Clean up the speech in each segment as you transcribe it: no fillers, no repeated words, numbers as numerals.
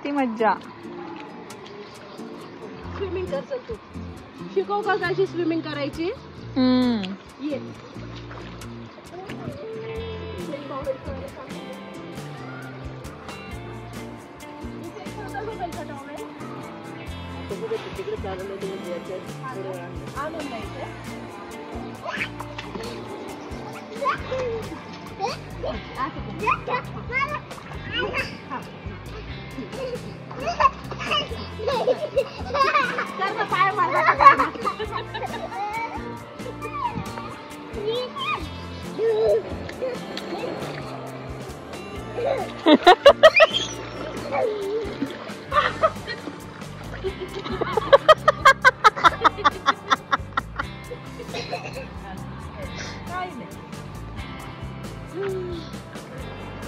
ती मज्जा. स्विमिंग कर चल तू. शिकव का कशी स्विमिंग करायची. ये तिकडे चालवलं आणून द्यायचं. पाय मार.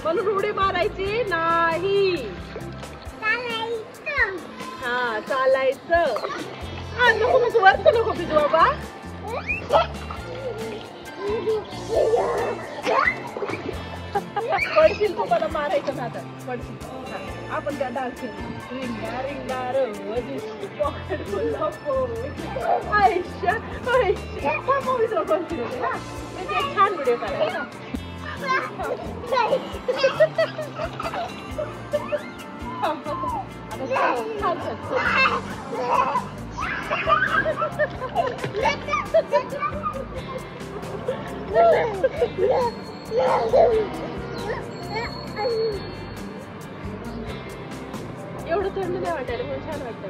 म्हणून उडी मारायची नाही. हा चालायचं. नको नको वरच नको भिजू बाबा. पडशील तू मला मारायचं ना आता. पडशील. आपण काय डान्स केला. रिंगा रिंगा रोजी पॉकेट फुल ऑफ आयुष्य आयुष्य पडशील होते ना. म्हणजे एक छान व्हिडिओ काढायचा. एवढं थंड नाही वाटायला पण छान वाटतं.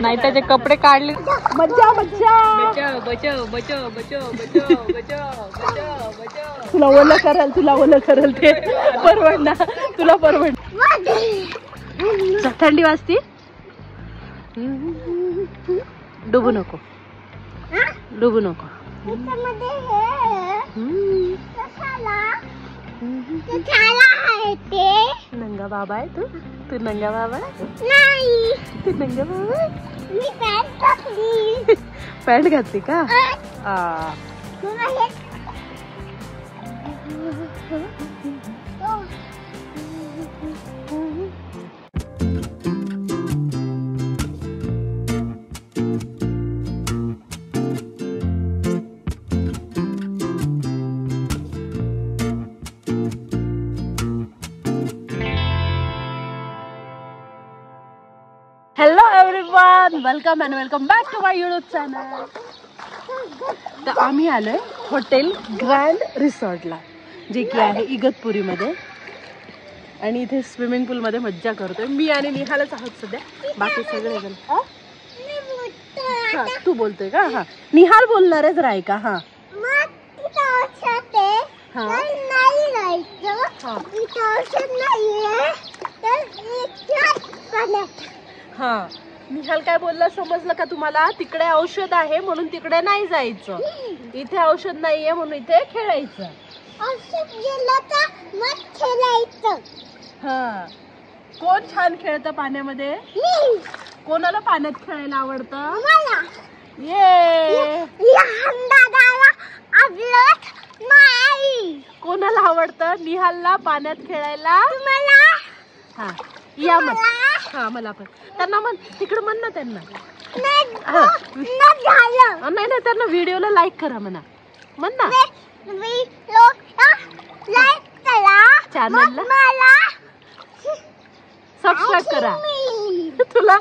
नाही त्याचे कपडे काढले. मज्जा मज्जा. बचाव बचाव बचाव बचाव बचाव बचाव बचाव बचाव. तुला ओलं कराल ते परवडणार. तुला परवडणार. थंडी वाजती. डुबू नको डुबू नको. नंगा बाबा आहे तू. तू नंगा बाबा नाही. तू नंगा बाबा. पॅन्ट घातली का. Hello everyone. Welcome and welcome back to my YouTube channel. तर आम्ही आलोय हॉटेल ग्रँड रिसॉर्टला, जे की आहे इगतपुरीमध्ये. आणि इथे स्विमिंग पूलमध्ये मज्जा करतोय. मी आणि निहालच आहोत सध्या. बाकी सगळे जण. हा तू बोलतोय का. हा निहाल बोलणारच राय का. हा हा निहाल काय बोलला समजलं का तुम्हाला. तिकडे औषध आहे म्हणून तिकडे नाही जायचं. इथे औषध नाहीये म्हणून इथे खेळायचं. हा कोण छान खेळतं पाण्यामध्ये. कोणाला पाण्यात खेळायला आवडतं. ये कोणाला आवडतं. निहालला पाण्यात खेळायला. हा या मग. हा मला पण. त्यांना म्हण तिकडे म्हण ना त्यांना. नाही नाही त्यांना व्हिडिओला लाईक करा म्हणा. म्हण ना. चॅनलला सबस्क्राईब करा. तुला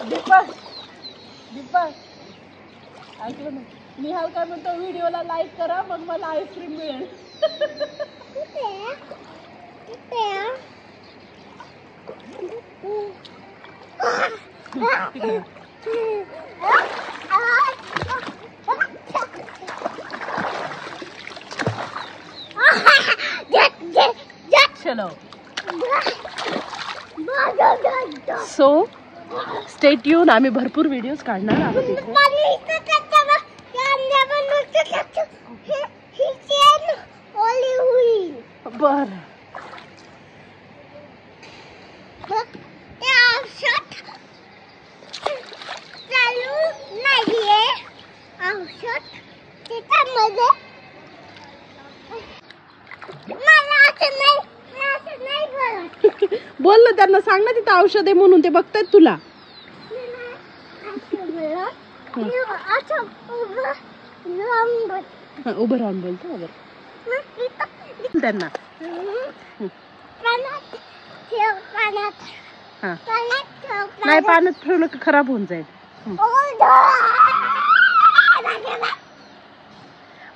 दीपक दीपक ऐकलं ना. निहाल काय म्हणतो व्हिडिओला लाईक करा मग मला आईस्क्रीम मिळेल. चलो सो स्टे ट्यून. आम्ही भरपूर व्हिडिओज काढणार आहोत इथे. बर औषध त्याच्यामध्ये बोल ना त्यांना, सांग ना तिथं औषध आहे म्हणून, ते बघतायत तुला. उभं राहून बोलतो त्यांना. नाही पाण्यात ठेवलं की खराब होऊन जाईल.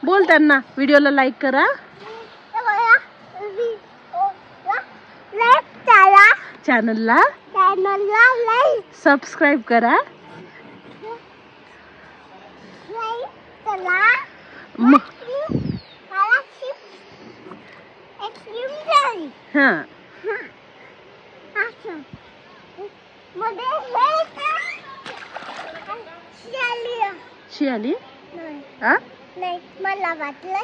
बोल त्यांना, व्हिडिओला लाईक करा, चॅनलला सबस्क्राईब करा. हा शियाली. नाही मला वाटलं